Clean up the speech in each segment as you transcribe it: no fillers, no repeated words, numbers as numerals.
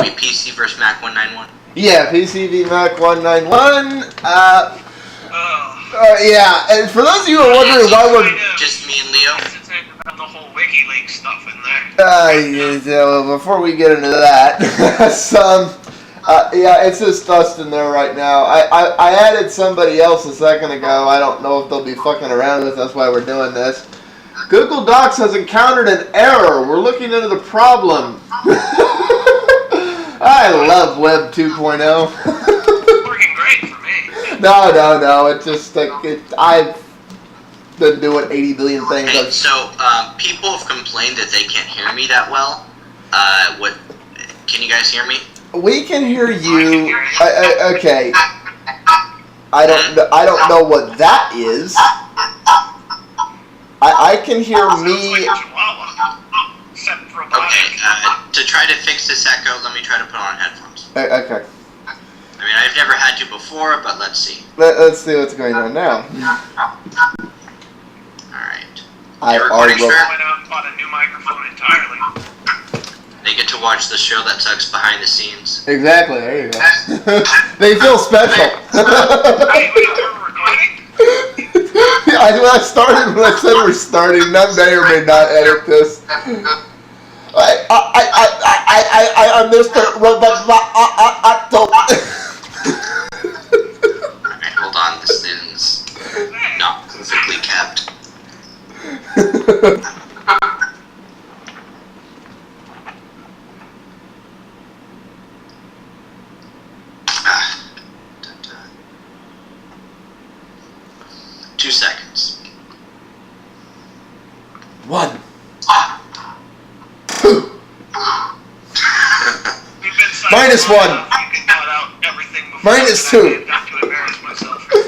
be PC versus Mac 191? Yeah, PC v Mac 191. Yeah, and for those of you who are wondering why we're... Just me and Leo? The whole Wiki Leaks stuff in there. Well, before we get into that, yeah, it's just us in there right now. I added somebody else a second ago. I don't know if they'll be fucking around with us. That's why we're doing this. Google Docs has encountered an error. We're looking into the problem. I love Web 2.0. Working great for me. No. It's just like I've been doing 80 billion things. Hey, so people have complained that they can't hear me that well. What? Can you guys hear me? We can hear you. Okay. I don't know what that is. I can hear me. Okay. To try to fix this echo, let me try to put on headphones. Okay. I mean, I've never had to before, but let's see. Let's see what's going on now. Alright. I recording went out and bought a new microphone entirely. They get to watch the show that sucks behind the scenes. Exactly, there you go. They feel special. Wait, we're recording? Yeah, when I said we're starting, I may or may not edit this. I'm Mr. Robot. Alright, hold on, this is not perfectly kept. Two seconds. 1. -1. -2.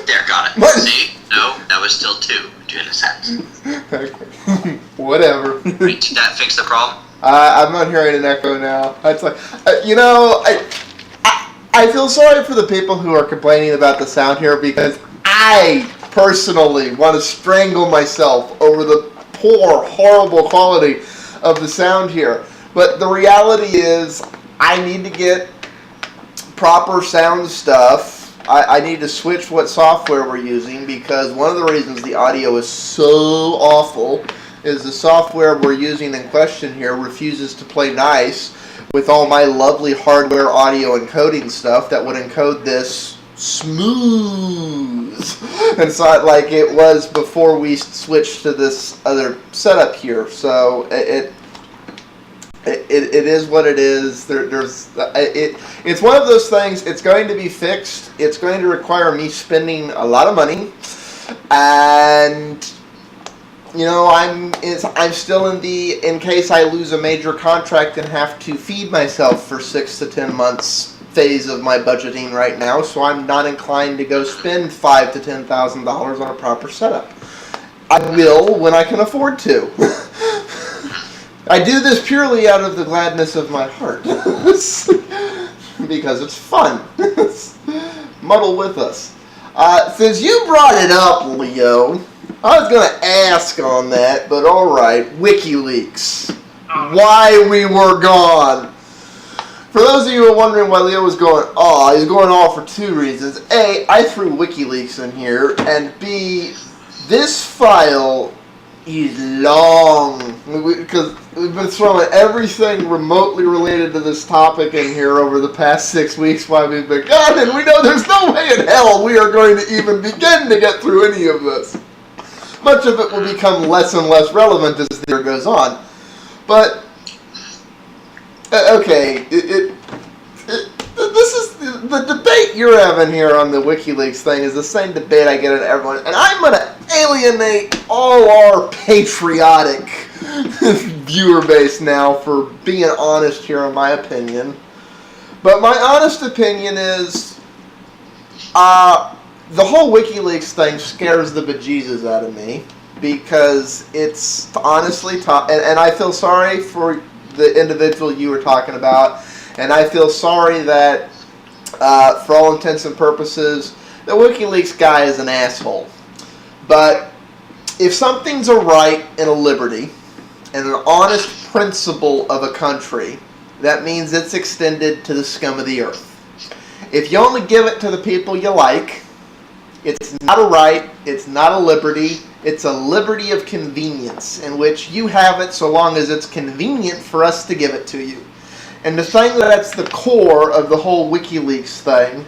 There, got it. See? No, that was still 2. 2 in a sense. Whatever. Wait, did that fix the problem? I'm not hearing an echo now. It's like, I feel sorry for the people who are complaining about the sound here because I personally want to strangle myself over the poor, horrible quality of the sound here. But the reality is, I need to get proper sound stuff. I need to switch what software we're using because one of the reasons the audio is so awful is the software we're using in question here refuses to play nice with all my lovely hardware audio encoding stuff that would encode this smooth and so like it was before we switched to this other setup here. So it is what it is. It's one of those things. It's going to be fixed. It's going to require me spending a lot of money, and I'm still in case I lose a major contract and have to feed myself for 6 to 10 months phase of my budgeting right now. So I'm not inclined to go spend $5,000 to $10,000 on a proper setup. I will when I can afford to. I do this purely out of the gladness of my heart. Because it's fun. Muddle with us. Since you brought it up, Leo, I was going to ask on that, but alright. Wiki Leaks. Why we were gone. For those of you who are wondering why Leo was going off, he's going off for 2 reasons. A, I threw Wiki Leaks in here, and B, this file is long. Because we've been throwing everything remotely related to this topic in here over the past 6 weeks while we've been gone, and we know there's no way in hell we are going to even begin to get through any of this. Much of it will become less and less relevant as the year goes on. But, okay, this is the debate you're having here on the WikiLeaks thing is the same debate I get at everyone, and I'm going to alienate all our patriotic viewer base now for being honest here in my opinion. But my honest opinion is the whole WikiLeaks thing scares the bejesus out of me because it's honestly and I feel sorry for the individual you were talking about, and I feel sorry that for all intents and purposes the WikiLeaks guy is an asshole. But if something's a right and a liberty and an honest principle of a country, that means it's extended to the scum of the earth. If you only give it to the people you like, it's not a right, it's not a liberty, it's a liberty of convenience in which you have it so long as it's convenient for us to give it to you. And the thing that's the core of the whole Wiki Leaks thing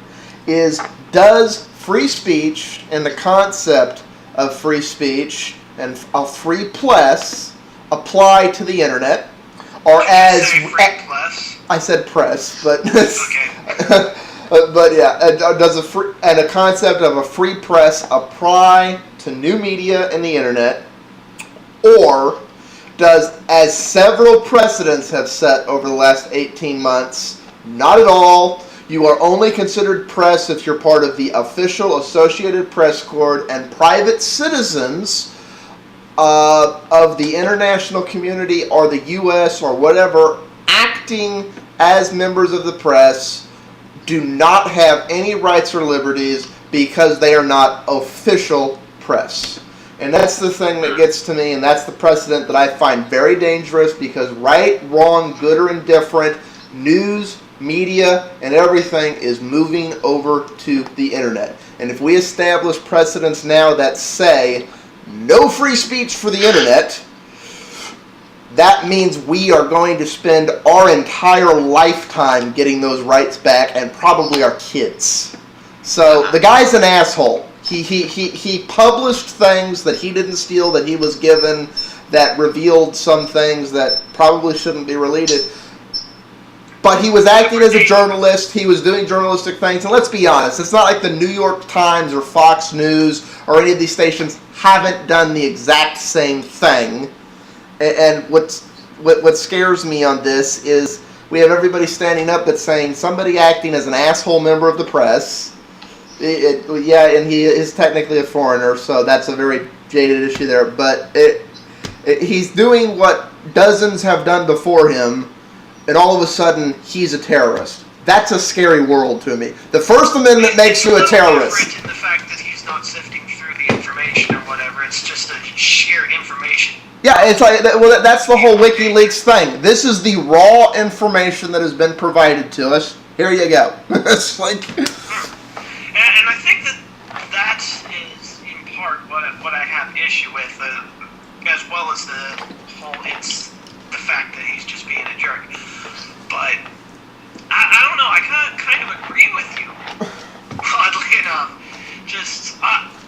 is, does free speech and the concept of free speech and a free press apply to the internet? Or as I said press, but Okay. but yeah, does a concept of a free press apply to new media and the internet, or does, as several precedents have set over the last 18 months, not at all. You are only considered press if you're part of the official Associated Press Corps, and private citizens of the international community or the U.S. or whatever acting as members of the press do not have any rights or liberties because they are not official press. And that's the thing that gets to me, and that's the precedent that I find very dangerous, because right, wrong, good or indifferent, news, media, and everything is moving over to the internet. And if we establish precedents now that say no free speech for the internet, that means we are going to spend our entire lifetime getting those rights back, and probably our kids. So the guy's an asshole. He published things that he didn't steal, that he was given, that revealed some things that probably shouldn't be related. But he was acting as a journalist. He was doing journalistic things. And let's be honest, it's not like the New York Times or Fox News or any of these stations haven't done the exact same thing. And what scares me on this is we have everybody standing up that's saying somebody acting as an asshole member of the press. Yeah, and he is technically a foreigner, so that's a very jaded issue there. But he's doing what dozens have done before him, and all of a sudden he's a terrorist. That's a scary world to me. The First Amendment makes you a terrorist. It's different in the fact that he's not sifting through the information or whatever. It's just a sheer information. Yeah, it's like, well, that's the whole Wiki Leaks thing. This is the raw information that has been provided to us. Here you go. It's like, and I think that is in part what I have issue with, as well as it's the fact that he's just being a jerk. But I don't know. I kind of agree with you. Oddly enough,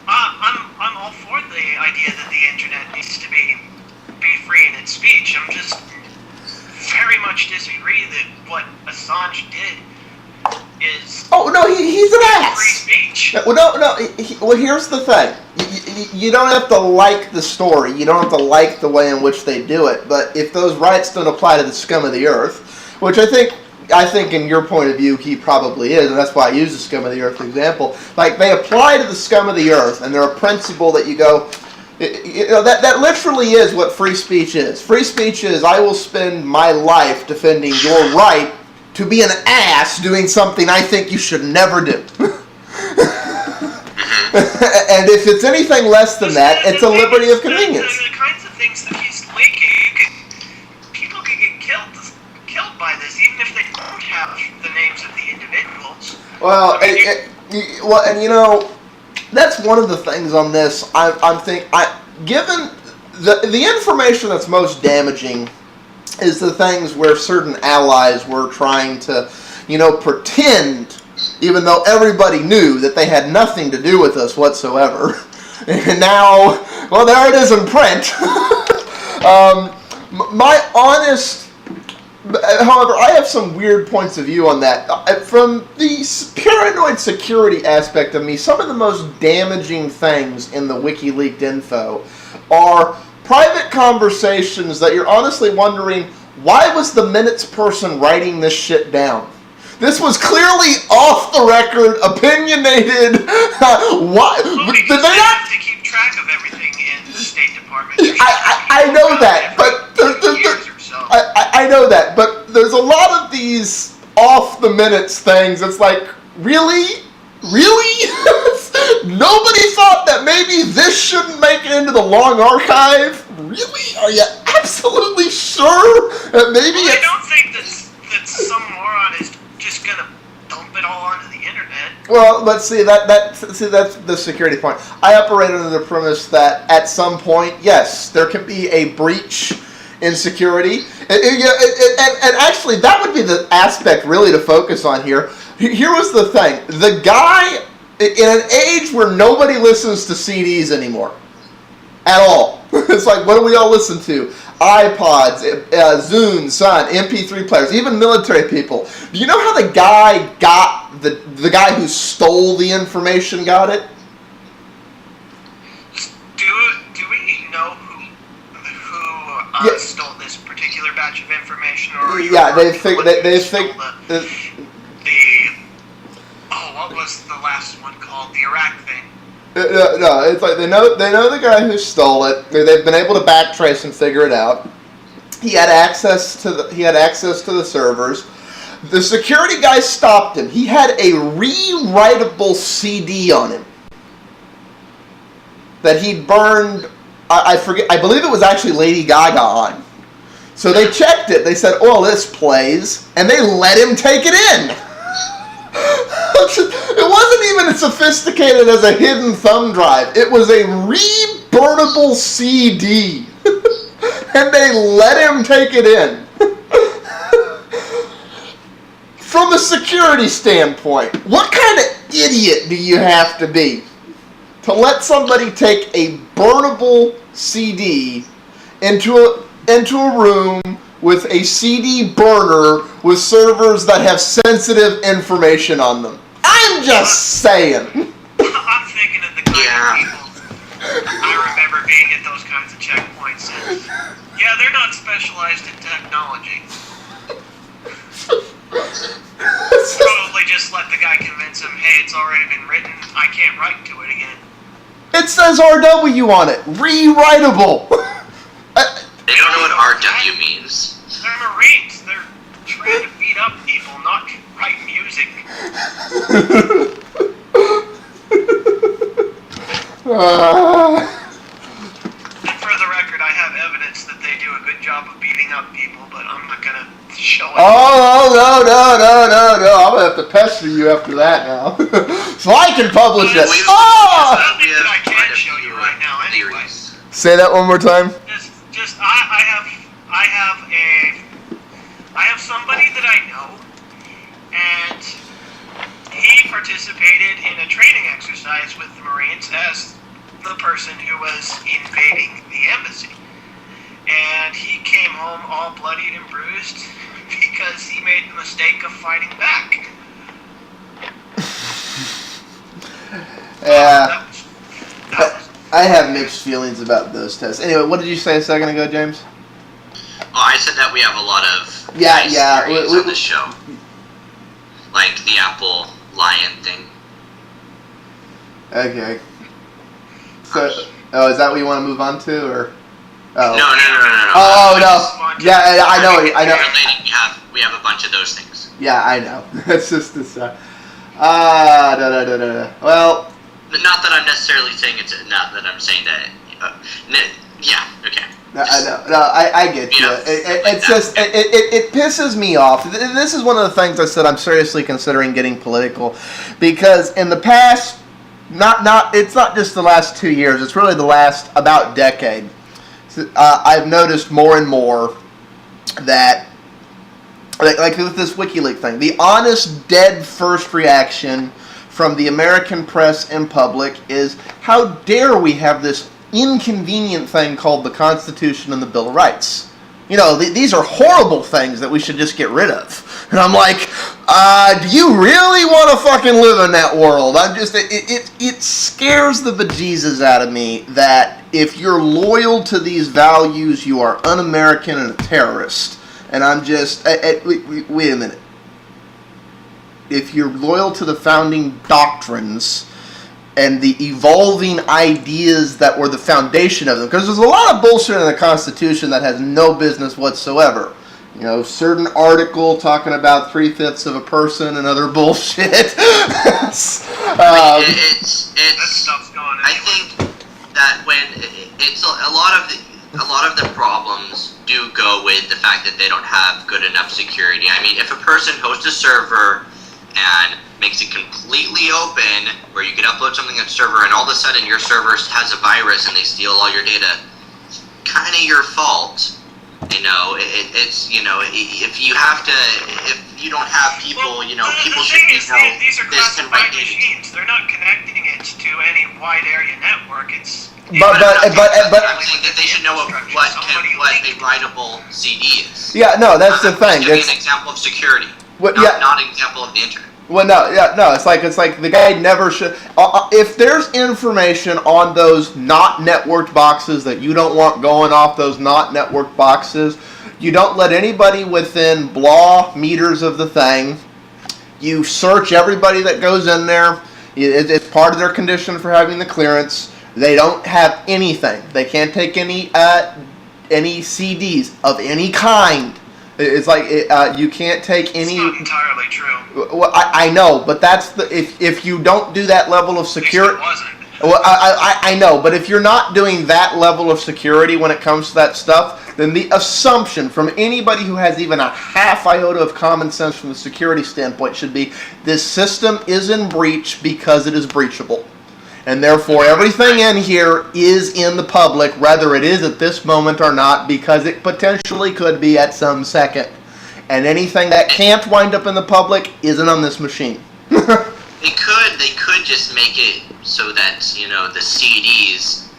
I'm all for the idea that the internet needs to be free in its speech. I'm just very much disagree that what Assange did is he's an ass. Free speech. Well, here's the thing. You don't have to like the story. You don't have to like the way in which they do it. But if those rights don't apply to the scum of the earth, which I think in your point of view he probably is, and that's why I use the scum of the earth example. Like, they apply to the scum of the earth, and they're a principle that you go, that literally is what free speech is. Free speech is, I will spend my life defending your right to be an ass doing something I think you should never do. And if it's anything less than that, it's a liberty of convenience. The kinds of things that he's leaking, people could get killed by this, even if they don't have the names of the individuals. Well, and you know, that's one of the things on this. Given the information that's most damaging is the things where certain allies were trying to, pretend, even though everybody knew that they had nothing to do with us whatsoever. And now, well, there it is in print. However, I have some weird points of view on that. From the paranoid security aspect of me, some of the most damaging things in the WikiLeaks info are private conversations that you're honestly wondering, why was the minutes person writing this shit down? This was clearly off the record, opinionated. Why did they not to keep track of everything in the State Department? I know that, but I know that, but there's a lot of these off the minutes things. It's like, really? Nobody thought that maybe this shouldn't make it into the long archive? Really? Are you absolutely sure that maybe I don't think that that some moron is just gonna dump it all onto the internet. Well, let's see that's the security point. I operate under the premise that at some point, yes, there can be a breach in security, and actually that would be the aspect really to focus on here. Here was the thing: the guy in an age where nobody listens to CDs anymore at all. It's like, what do we all listen to? iPods, Zune, Sun, MP3 players, even military people. Do you know how the guy got the guy who stole the information got it? Do we know who stole this particular batch of information, or they think what was the last one called? The Iraq thing. No, it's like they know the guy who stole it. They've been able to backtrace and figure it out. He had access to the servers. The security guy stopped him. He had a rewritable CD on him that he'd burned. I forget. I believe it was actually Lady Gaga on. So they checked it. They said, "Oh, this plays," and they let him take it in. It wasn't even as sophisticated as a hidden thumb drive. It was a reburnable CD. And they let him take it in. From a security standpoint, what kind of idiot do you have to be to let somebody take a burnable CD into a room with a CD burner with servers that have sensitive information on them? I'm just saying. I'm thinking of the kind of people I remember being at those kinds of checkpoints. And, yeah, they're not specialized in technology. Probably just let the guy convince him, hey, it's already been written, I can't write to it again. It says RW on it. Rewritable. They don't know what RW means. They're Marines. They're trying to beat up people, not write music. And for the record, I have evidence that they do a good job of beating up people, but I'm not gonna show it. Oh, no. I'm gonna have to pester you after that now. So I can publish it. I can't show you right now anyway. Say that one more time. I have somebody that I know, and he participated in a training exercise with the Marines as the person who was invading the embassy. And he came home all bloodied and bruised because he made the mistake of fighting back. Yeah. I have mixed feelings about those tests. Anyway, what did you say a second ago, James? Oh, I said that we have a lot of stories on the show. Like the Apple Lion thing. Okay. So, is that what you want to move on to, or? Oh. No. Oh no! Yeah, I know. We have a bunch of those things. Yeah, I know. It's just this. Well. Not that I'm necessarily saying it's. Not that I'm saying that. Yeah. Okay. I know. No, I get you. It's just it pisses me off. This is one of the things I said I'm seriously considering getting political, because in the past, it's not just the last 2 years. It's really the last about decade. I've noticed more and more that, like with this Wiki Leaks thing, the honest, dead first reaction from the American press and public is, how dare we have this inconvenient thing called the Constitution and the Bill of Rights? You know, these are horrible things that we should just get rid of. And I'm like, do you really want to fucking live in that world? I'm just, it scares the bejesus out of me that if you're loyal to these values, you are un-American and a terrorist. And I'm just, wait a minute. If you're loyal to the founding doctrines and the evolving ideas that were the foundation of them, because there's a lot of bullshit in the Constitution that has no business whatsoever. You know, certain article talking about 3/5 of a person and other bullshit. That stuff's gone anyway. I think that when it's a lot of a lot of the problems do go with the fact that they don't have good enough security. I mean, if a person hosts a server and makes it completely open, where you can upload something on the server, and all of a sudden your server has a virus and they steal all your data, kind of your fault. You know, it's, you know, if you don't have people, you know, people should be know these are this can write classified data. machines. They're not connecting it to any wide area network. But I'm saying that they should know what a writable CD is. Yeah, no, that's the thing. It's giving an example of security, not an example of the internet. Well, no. It's like the guy never should. If there's information on those not networked boxes that you don't want going off those not networked boxes, you don't let anybody within blah meters of the thing. You search everybody that goes in there. It's part of their condition for having the clearance. They don't have anything. They can't take any CDs of any kind. It's like you can't take any. It's not entirely true. Well, I know, but that's if you don't do that level of security. It wasn't. Well, I know, but if you're not doing that level of security when it comes to that stuff, then the assumption from anybody who has even a half iota of common sense from the security standpoint should be this system is in breach because it is breachable. And therefore, everything in here is in the public, whether it is at this moment or not, because it potentially could be at some second. And anything that can't wind up in the public isn't on this machine. They could just make it so that, you know, the CDs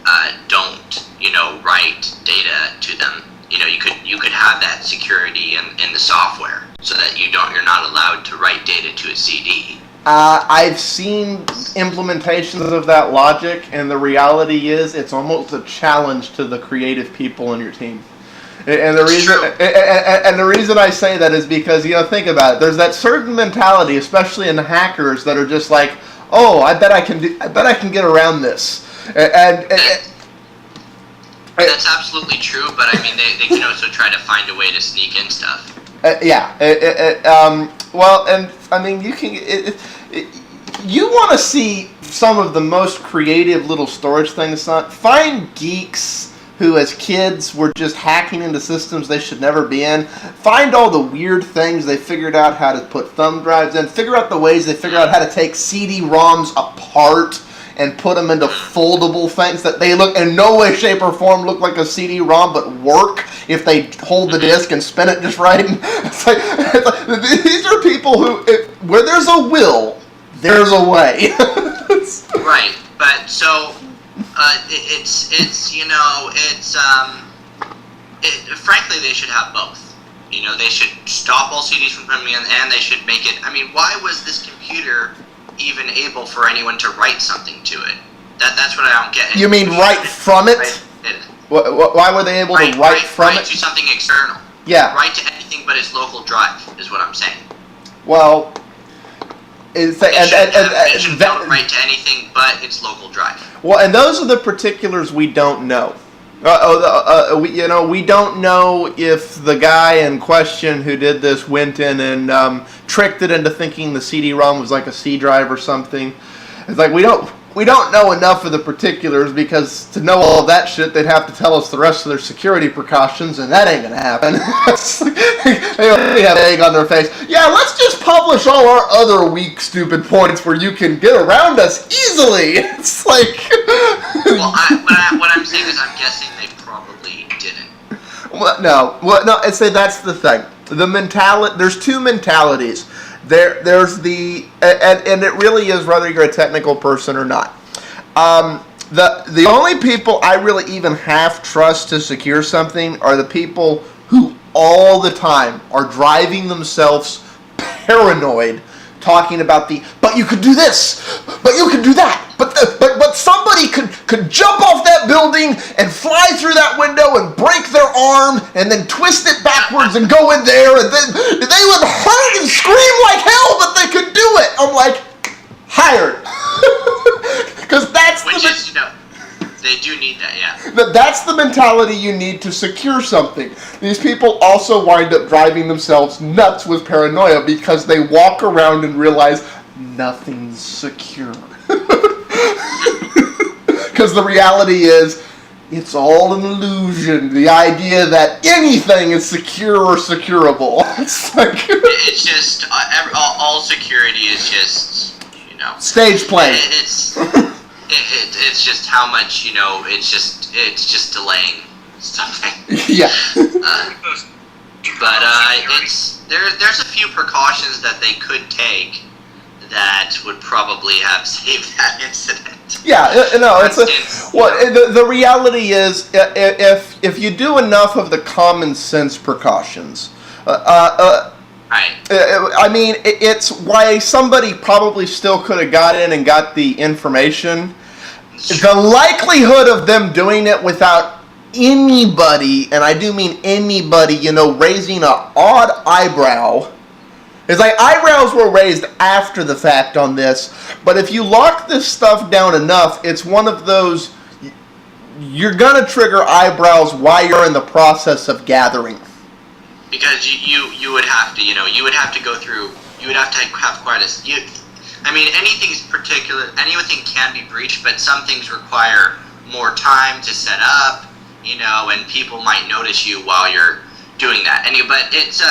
don't, you know, write data to them. You know, you could have that security in the software so that you're not allowed to write data to a CD. I've seen implementations of that logic, and the reality is it's almost a challenge to the creative people in your team. And the reason I say that is because, you know, think about it. There's that certain mentality, especially in the hackers, that are just like, oh, I bet I can get around this. That's absolutely true, but I mean, they can also try to find a way to sneak in stuff. Well, and I mean, you can. You want to see some of the most creative little storage things? Find geeks who, as kids, were just hacking into systems they should never be in. Find all the weird things they figured out how to put thumb drives in. Figure out the ways they figured out how to take CD-ROMs apart and put them into foldable things that they look in no way, shape, or form look like a CD-ROM, but work if they hold the disc and spin it just right. It's like these are people who, where there's a will, there's a way. Right, but so frankly, they should have both. You know, they should stop all CDs from coming in, and they should make it. I mean, why was this computer even able for anyone to write something to it? That's what I don't get. You mean write from it? Why were they able to write from it? Write to something external. Yeah. Write to anything but its local drive is what I'm saying. Well, it's it should not write to anything but its local drive. Well, and those are the particulars we don't know. We don't know if the guy in question who did this went in and tricked it into thinking the CD-ROM was like a C drive or something. It's like we don't know enough of the particulars, because to know all of that shit, they'd have to tell us the rest of their security precautions, and that ain't gonna happen. They have egg on their face. Yeah, let's just publish all our other weak, stupid points where you can get around us easily. It's like. Well, what I'm saying is, I'm guessing they probably didn't. No. I'd say that's the thing. The mentality. There's two mentalities. There's the, and it really is whether you're a technical person or not. The only people I really even half trust to secure something are the people who all the time are driving themselves paranoid, talking about but you could do this, but you could do that, but somebody could jump off that building and fly through that window and break their arm and then twist it backwards and go in there, and then they would hurt and scream like hell, but they could do it. I'm like, hired. Because they do need that, yeah. That's the mentality you need to secure something. These people also wind up driving themselves nuts with paranoia because they walk around and realize nothing's secure. Because the reality is, It's all an illusion. The idea that anything is secure or securable. It's like it's just all security is just stage play. It's just how much it's just delaying something. Yeah. But there's a few precautions that they could take that would probably have saved that incident. Yeah, no, For it's instance, the reality is if you do enough of the common sense precautions, right. I mean, it's why somebody probably still could have got in and got the information. The likelihood of them doing it without anybody, and I do mean anybody, raising an odd eyebrow. It's like eyebrows were raised after the fact on this, but if you lock this stuff down enough, it's one of those, you're going to trigger eyebrows while you're in the process of gathering. Because you would have to, you would have to go through, you would have to have quite a, anything can be breached, but some things require more time to set up, and people might notice you while you're doing that. But it's,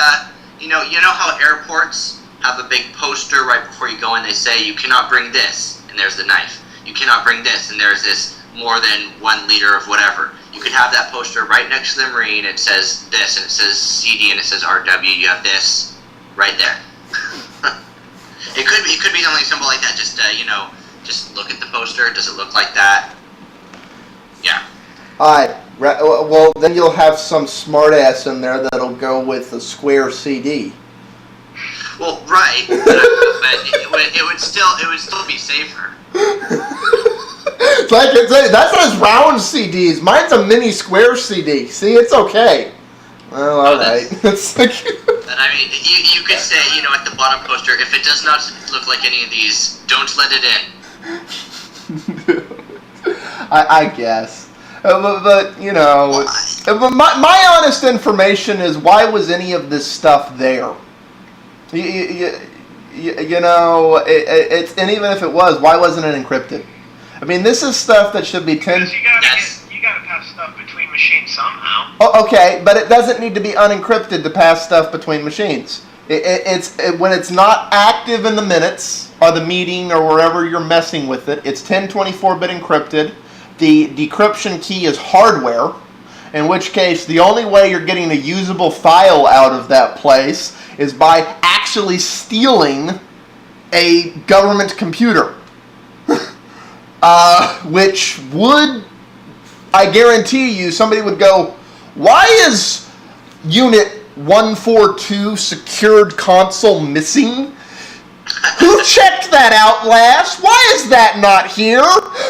you know how airports have a big poster right before you go in, they say, you cannot bring this, and there's the knife. You cannot bring this, and there's this more than 1 liter of whatever. You could have that poster right next to the Marine. It says this, and it says CD, and it says RW. You have this right there. It could be something simple like that. Just just look at the poster. Does it look like that? Yeah. Alright, well then you'll have some smartass in there that'll go with the square CD. Well, right, but it would still be safer. That's those round CDs. Mine's a mini square CD. See, it's okay. Well, alright. It's like And I mean, you could say, at the bottom poster, if it does not look like any of these, don't let it in. I guess. But my honest information is, why was any of this stuff there? And even if it was, why wasn't it encrypted? I mean, this is stuff that should be Because you gotta pass stuff between machines somehow. Oh, okay, but it doesn't need to be unencrypted to pass stuff between machines. When it's not active in the minutes or the meeting or wherever you're messing with it, it's 1024-bit encrypted. The decryption key is hardware, in which case the only way you're getting a usable file out of that place is by actually stealing a government computer. Which would, I guarantee you, somebody would go, why is Unit 142 secured console missing? Who checked that out last? Why is that not here?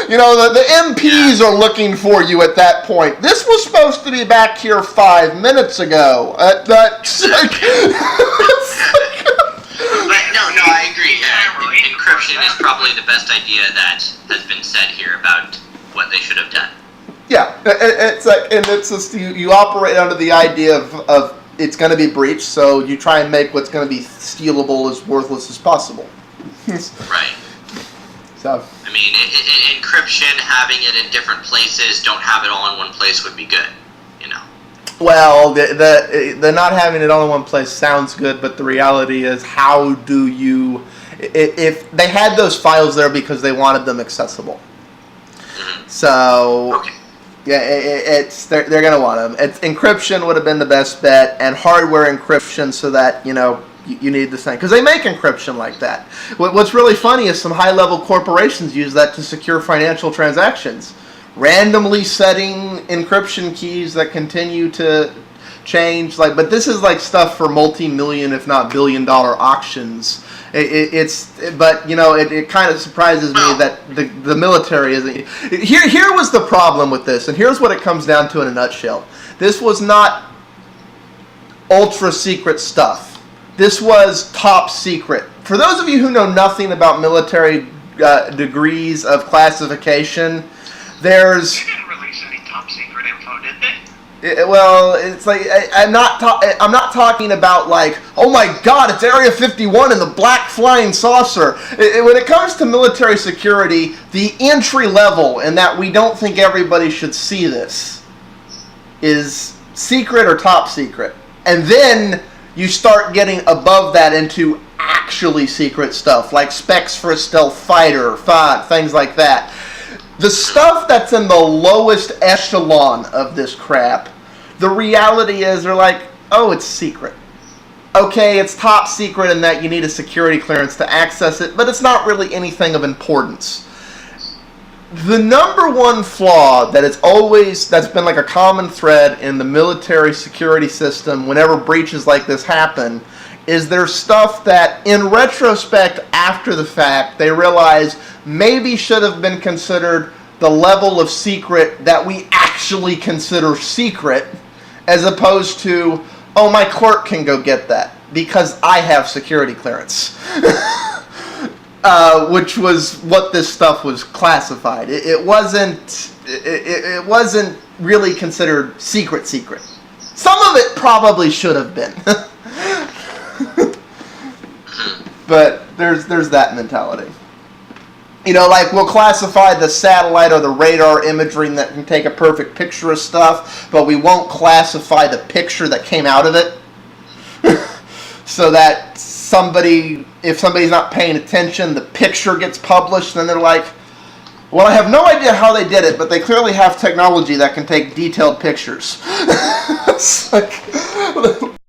The MPs are looking for you at that point. This was supposed to be back here 5 minutes ago. No, I agree. Encryption is probably the best idea that has been said here about what they should have done. Yeah, it's just you operate under the idea of it's going to be breached, so you try and make what's going to be stealable as worthless as possible. Right. So. I mean, encryption, having it in different places, don't have it all in one place would be good. Well, the not having it all in one place sounds good, but the reality is, how do you? If they had those files there because they wanted them accessible, so okay. Yeah, they're gonna want them. Encryption would have been the best bet, and hardware encryption so that you need the same, because they make encryption like that. What's really funny is some high-level corporations use that to secure financial transactions, randomly setting encryption keys that continue to change. But this is like stuff for multi-million, if not billion-dollar auctions. It kind of surprises me that the military isn't. Here was the problem with this, and here's what it comes down to in a nutshell. This was not ultra secret stuff. This was top secret. For those of you who know nothing about military degrees of classification, They didn't release any top secret info, did they? Well, it's like I'm not talking about like, oh my God, it's Area 51 and the black flying saucer. When it comes to military security, the entry level, and that we don't think everybody should see this, is secret or top secret, and then you start getting above that into actually secret stuff, like specs for a stealth fighter, things like that. The stuff that's in the lowest echelon of this crap, the reality is they're like, oh, it's secret. Okay, it's top secret in that you need a security clearance to access it, but it's not really anything of importance. The number one flaw that's been like a common thread in the military security system whenever breaches like this happen is there's stuff that, in retrospect, after the fact, they realize maybe should have been considered the level of secret that we actually consider secret, as opposed to, oh, my clerk can go get that because I have security clearance. Which was what this stuff was classified. It wasn't really considered secret. Some of it probably should have been. But there's that mentality. You know, like we'll classify the satellite or the radar imagery that can take a perfect picture of stuff, but we won't classify the picture that came out of it. So that if somebody's not paying attention, the picture gets published, and they're like, well, I have no idea how they did it, but they clearly have technology that can take detailed pictures. It's like,